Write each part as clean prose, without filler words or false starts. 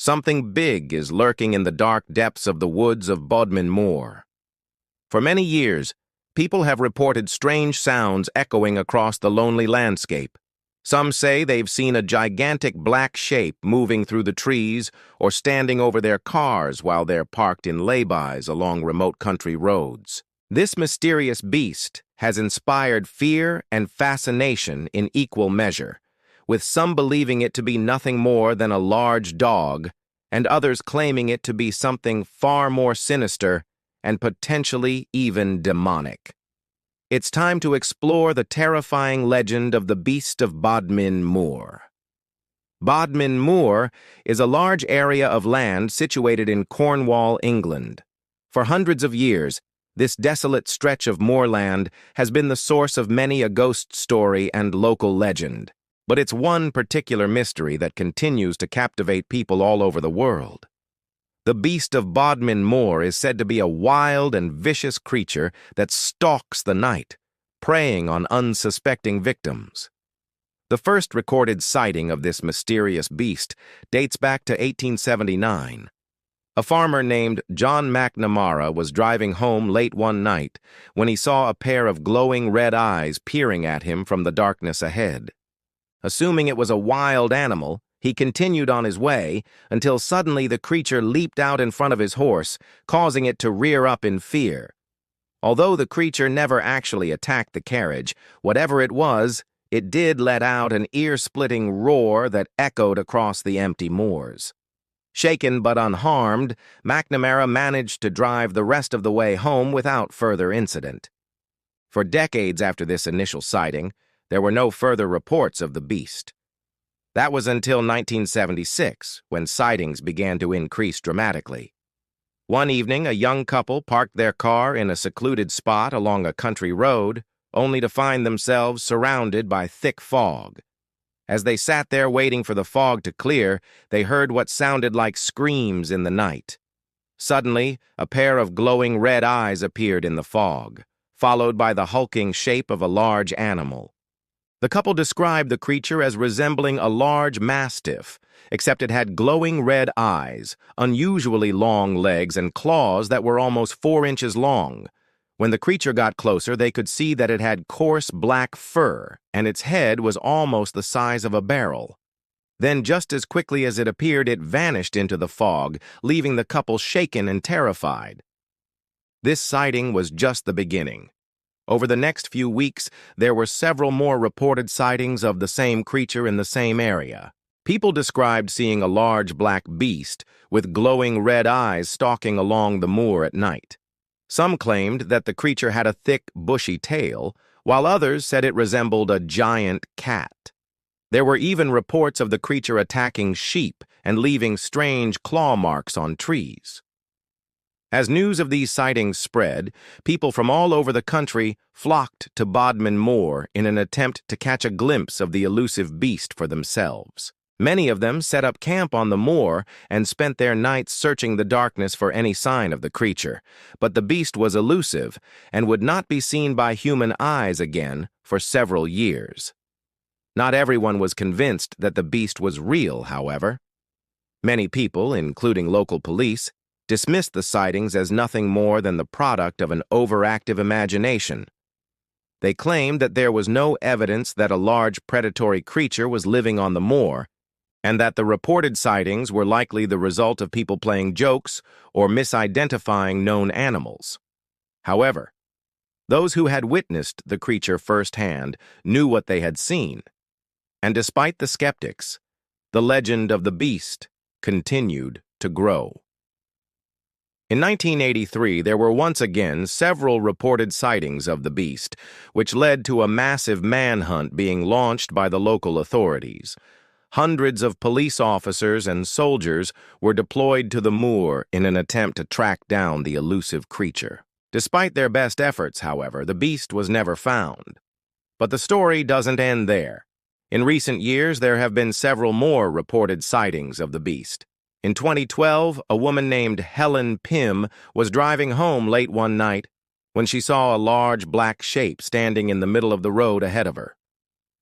Something big is lurking in the dark depths of the woods of Bodmin Moor. For many years, people have reported strange sounds echoing across the lonely landscape. Some say they've seen a gigantic black shape moving through the trees or standing over their cars while they're parked in laybys along remote country roads. This mysterious beast has inspired fear and fascination in equal measure, with some believing it to be nothing more than a large dog, and others claiming it to be something far more sinister and potentially even demonic. It's time to explore the terrifying legend of the Beast of Bodmin Moor. Bodmin Moor is a large area of land situated in Cornwall, England. For hundreds of years, this desolate stretch of moorland has been the source of many a ghost story and local legend. But it's one particular mystery that continues to captivate people all over the world. The Beast of Bodmin Moor is said to be a wild and vicious creature that stalks the night, preying on unsuspecting victims. The first recorded sighting of this mysterious beast dates back to 1879. A farmer named John McNamara was driving home late one night when he saw a pair of glowing red eyes peering at him from the darkness ahead. Assuming it was a wild animal, he continued on his way until suddenly the creature leaped out in front of his horse, causing it to rear up in fear. Although the creature never actually attacked the carriage, whatever it was, it did let out an ear-splitting roar that echoed across the empty moors. Shaken but unharmed, McNamara managed to drive the rest of the way home without further incident. For decades after this initial sighting, there were no further reports of the beast. That was until 1976, when sightings began to increase dramatically. One evening, a young couple parked their car in a secluded spot along a country road, only to find themselves surrounded by thick fog. As they sat there waiting for the fog to clear, they heard what sounded like screams in the night. Suddenly, a pair of glowing red eyes appeared in the fog, followed by the hulking shape of a large animal. The couple described the creature as resembling a large mastiff, except it had glowing red eyes, unusually long legs, and claws that were almost 4 inches long. When the creature got closer, they could see that it had coarse black fur, and its head was almost the size of a barrel. Then, just as quickly as it appeared, it vanished into the fog, leaving the couple shaken and terrified. This sighting was just the beginning. Over the next few weeks, there were several more reported sightings of the same creature in the same area. People described seeing a large black beast with glowing red eyes stalking along the moor at night. Some claimed that the creature had a thick, bushy tail, while others said it resembled a giant cat. There were even reports of the creature attacking sheep and leaving strange claw marks on trees. As news of these sightings spread, people from all over the country flocked to Bodmin Moor in an attempt to catch a glimpse of the elusive beast for themselves. Many of them set up camp on the moor and spent their nights searching the darkness for any sign of the creature, but the beast was elusive and would not be seen by human eyes again for several years. Not everyone was convinced that the beast was real, however. Many people, including local police, dismissed the sightings as nothing more than the product of an overactive imagination. They claimed that there was no evidence that a large predatory creature was living on the moor, and that the reported sightings were likely the result of people playing jokes or misidentifying known animals. However, those who had witnessed the creature firsthand knew what they had seen, and despite the skeptics, the legend of the beast continued to grow. In 1983, there were once again several reported sightings of the beast, which led to a massive manhunt being launched by the local authorities. Hundreds of police officers and soldiers were deployed to the moor in an attempt to track down the elusive creature. Despite their best efforts, however, the beast was never found. But the story doesn't end there. In recent years, there have been several more reported sightings of the beast. In 2012, a woman named Helen Pym was driving home late one night when she saw a large black shape standing in the middle of the road ahead of her.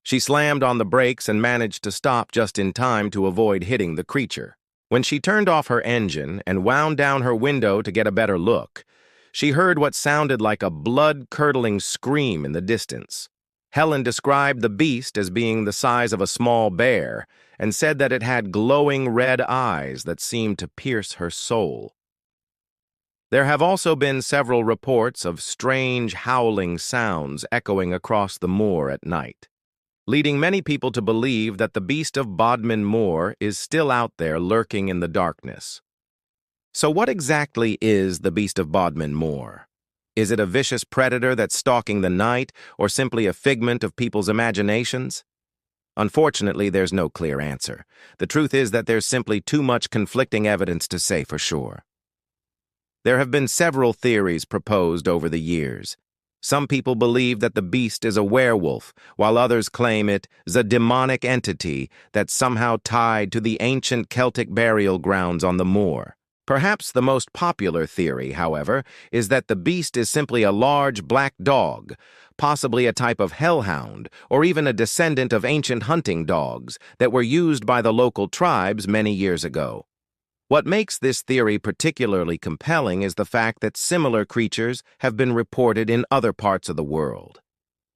She slammed on the brakes and managed to stop just in time to avoid hitting the creature. When she turned off her engine and wound down her window to get a better look, she heard what sounded like a blood-curdling scream in the distance. Helen described the beast as being the size of a small bear and said that it had glowing red eyes that seemed to pierce her soul. There have also been several reports of strange howling sounds echoing across the moor at night, leading many people to believe that the Beast of Bodmin Moor is still out there lurking in the darkness. So what exactly is the Beast of Bodmin Moor? Is it a vicious predator that's stalking the night, or simply a figment of people's imaginations? Unfortunately, there's no clear answer. The truth is that there's simply too much conflicting evidence to say for sure. There have been several theories proposed over the years. Some people believe that the beast is a werewolf, while others claim it is a demonic entity that's somehow tied to the ancient Celtic burial grounds on the moor. Perhaps the most popular theory, however, is that the beast is simply a large black dog, possibly a type of hellhound, or even a descendant of ancient hunting dogs that were used by the local tribes many years ago. What makes this theory particularly compelling is the fact that similar creatures have been reported in other parts of the world.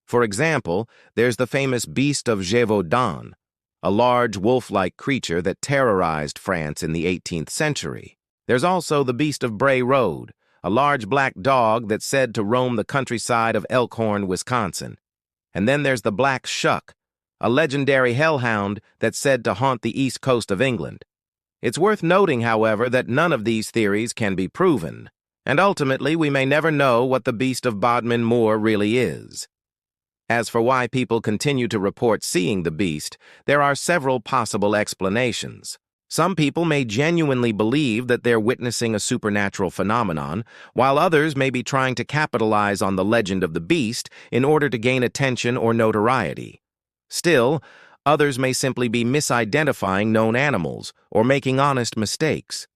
For example, there's the famous Beast of Bodmin, a large wolf-like creature that terrorized France in the 18th century. There's also the Beast of Bray Road, a large black dog that's said to roam the countryside of Elkhorn, Wisconsin. And then there's the Black Shuck, a legendary hellhound that's said to haunt the east coast of England. It's worth noting, however, that none of these theories can be proven, and ultimately we may never know what the Beast of Bodmin Moor really is. As for why people continue to report seeing the beast, there are several possible explanations. Some people may genuinely believe that they're witnessing a supernatural phenomenon, while others may be trying to capitalize on the legend of the beast in order to gain attention or notoriety. Still, others may simply be misidentifying known animals or making honest mistakes.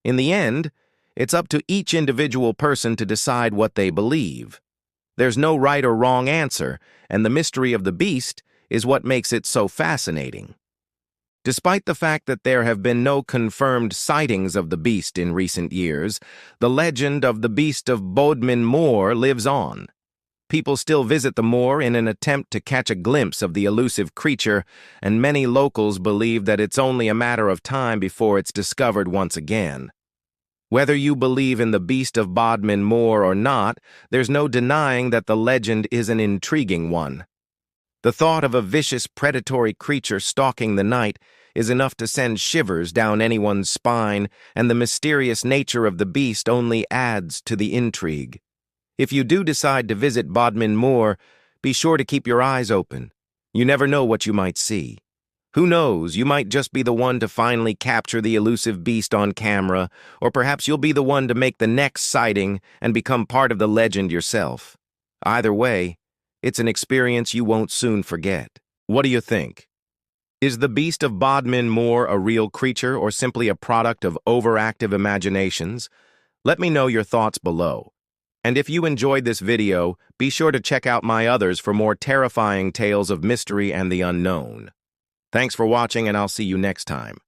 In the end, it's up to each individual person to decide what they believe. There's no right or wrong answer, and the mystery of the beast is what makes it so fascinating. Despite the fact that there have been no confirmed sightings of the beast in recent years, the legend of the Beast of Bodmin Moor lives on. People still visit the moor in an attempt to catch a glimpse of the elusive creature, and many locals believe that it's only a matter of time before it's discovered once again. Whether you believe in the Beast of Bodmin Moor or not, there's no denying that the legend is an intriguing one. The thought of a vicious predatory creature stalking the night is enough to send shivers down anyone's spine, and the mysterious nature of the beast only adds to the intrigue. If you do decide to visit Bodmin Moor, be sure to keep your eyes open. You never know what you might see. Who knows, you might just be the one to finally capture the elusive beast on camera, or perhaps you'll be the one to make the next sighting and become part of the legend yourself. Either way, it's an experience you won't soon forget. What do you think? Is the Beast of Bodmin Moor a real creature or simply a product of overactive imaginations? Let me know your thoughts below. And if you enjoyed this video, be sure to check out my others for more terrifying tales of mystery and the unknown. Thanks for watching, and I'll see you next time.